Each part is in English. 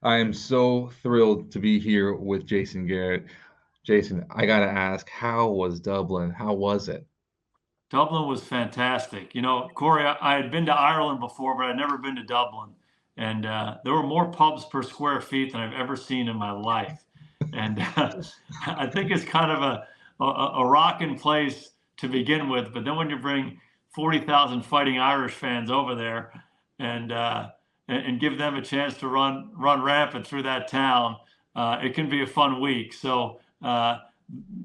I am so thrilled to be here with Jason Garrett. Jason, I gotta ask, how was Dublin? How was it? Dublin was fantastic. Corey, I had been to Ireland before, but I'd never been to Dublin. And there were more pubs per square feet than I've ever seen in my life. And I think it's kind of a rocking place to begin with. But then when you bring 40,000 Fighting Irish fans over there and, and give them a chance to run rampant through that town, it can be a fun week. So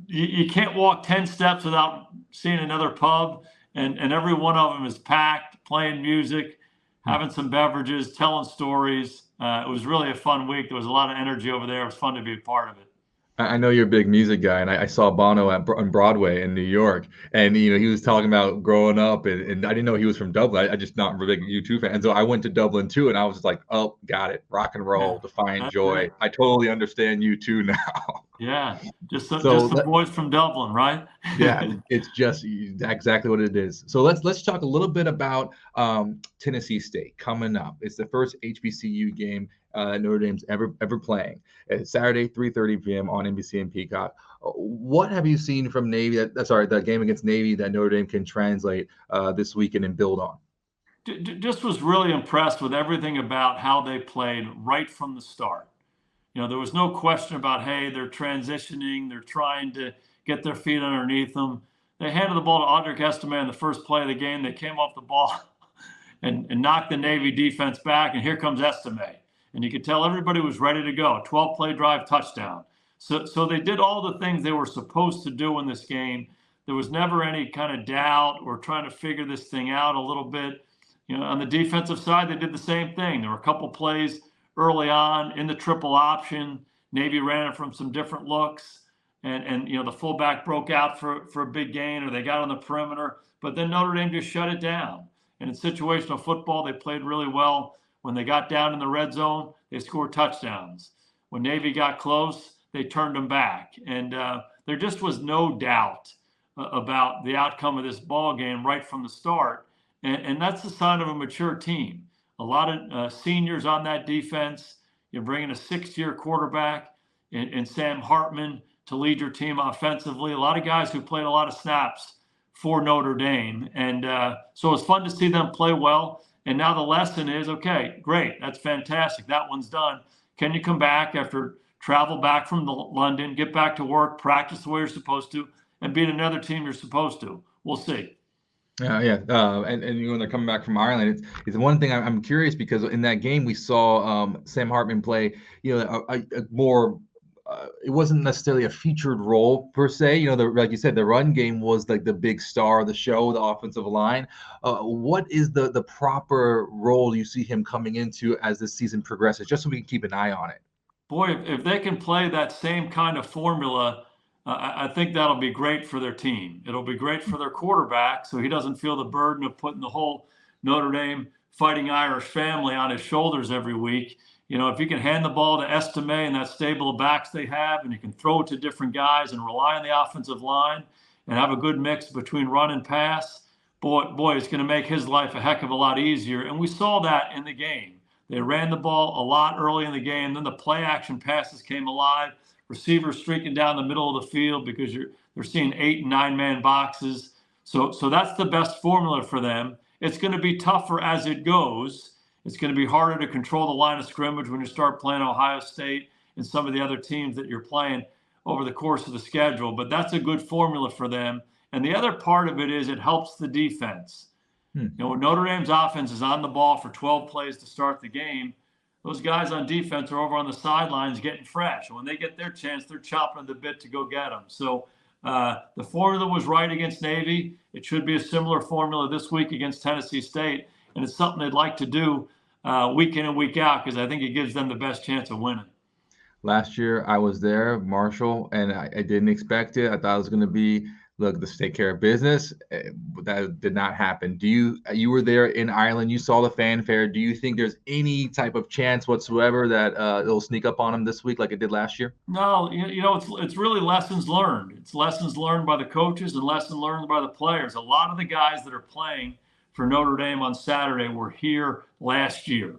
you can't walk 10 steps without seeing another pub, and every one of them is packed, playing music, having some beverages, telling stories. It was really a fun week. There was a lot of energy over there. It was fun to be a part of it. I know you're a big music guy, and I saw Bono on Broadway in New York, and he was talking about growing up, and I didn't know he was from Dublin. I just not a big U2 fan, and so I went to Dublin too, and I was just like, oh, got it, rock and roll, Yeah, Defiant that's Joy. it. I totally understand U2 now. Yeah, just So some boys from Dublin, right? Yeah, it's just exactly what it is. So let's talk a little bit about Tennessee State coming up. It's the first HBCU game Notre Dame's ever playing. It's Saturday, 3:30 p.m. on NBC and Peacock. What have you seen from Navy? Sorry, the game against Navy that Notre Dame can translate this weekend and build on. Just was really impressed with everything about how they played right from the start. There was no question about, hey, they're transitioning, they're trying to get their feet underneath them. They handed the ball to Audric Estime in the first play of the game. They came off the ball and knocked the Navy defense back, and here comes Estime. And you could tell everybody was ready to go. 12-play drive touchdown. So they did all the things they were supposed to do in this game. There was never any kind of doubt or trying to figure this thing out a little bit. On the defensive side, they did the same thing. There were a couple plays early on in the triple option. Navy ran it from some different looks, and the fullback broke out for a big gain, or they got on the perimeter. But then Notre Dame just shut it down. And in situational football, they played really well. When they got down in the red zone, they scored touchdowns. When Navy got close, they turned them back. And there just was no doubt about the outcome of this ball game right from the start. And that's the sign of a mature team. A lot of seniors on that defense. You're bringing a sixth-year quarterback in Sam Hartman to lead your team offensively. A lot of guys who played a lot of snaps for Notre Dame. And so it's fun to see them play well. And now the lesson is, okay, great. That's fantastic. That one's done. Can you come back after travel back from London, get back to work, practice the way you're supposed to, and beat another team you're supposed to? We'll see. Yeah, and when they're coming back from Ireland, it's one thing I'm curious because in that game we saw Sam Hartman play, a more. It wasn't necessarily a featured role per se. Like you said, the run game was like the big star of the show, the offensive line. What is the proper role you see him coming into as the season progresses, just so we can keep an eye on it? Boy, if they can play that same kind of formula, I think that'll be great for their team. It'll be great for their quarterback, so he doesn't feel the burden of putting the whole Notre Dame Fighting Irish family on his shoulders every week. If you can hand the ball to Estime and that stable of backs they have, and you can throw it to different guys and rely on the offensive line and have a good mix between run and pass, boy, it's going to make his life a heck of a lot easier. And we saw that in the game. They ran the ball a lot early in the game. Then the play action passes came alive. Receivers streaking down the middle of the field because they're seeing 8 and 9 man boxes. So that's the best formula for them. It's going to be tougher as it goes. It's going to be harder to control the line of scrimmage when you start playing Ohio State and some of the other teams that you're playing over the course of the schedule. But that's a good formula for them. And the other part of it is it helps the defense. When Notre Dame's offense is on the ball for 12 plays to start the game, those guys on defense are over on the sidelines getting fresh. And when they get their chance, they're chopping at the bit to go get them. So the formula was right against Navy. It should be a similar formula this week against Tennessee State. And it's something they'd like to do week in and week out because I think it gives them the best chance of winning. Last year I was there, Marshall, and I didn't expect it. I thought it was going to be, look, let's take care of business. But that did not happen. You were there in Ireland, you saw the fanfare. Do you think there's any type of chance whatsoever that it'll sneak up on them this week like it did last year? No, it's really lessons learned. It's lessons learned by the coaches and lessons learned by the players. A lot of the guys that are playing for Notre Dame on Saturday were here last year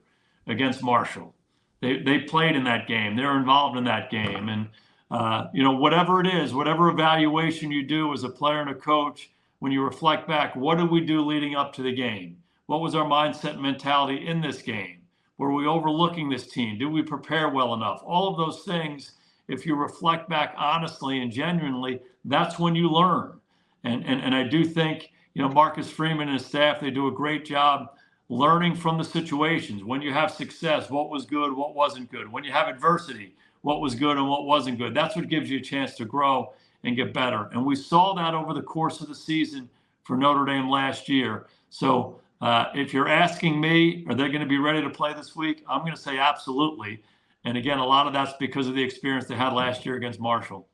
against Marshall. They played in that game. They're involved in that game. And, whatever it is, whatever evaluation you do as a player and a coach, when you reflect back, what did we do leading up to the game? What was our mindset and mentality in this game? Were we overlooking this team? Did we prepare well enough? All of those things, if you reflect back honestly and genuinely, that's when you learn. And I do think, Marcus Freeman and his staff, they do a great job learning from the situations. When you have success, what was good, what wasn't good. When you have adversity, what was good and what wasn't good. That's what gives you a chance to grow and get better. And we saw that over the course of the season for Notre Dame last year. So if you're asking me, are they going to be ready to play this week? I'm going to say absolutely. And again, a lot of that's because of the experience they had last year against Marshall.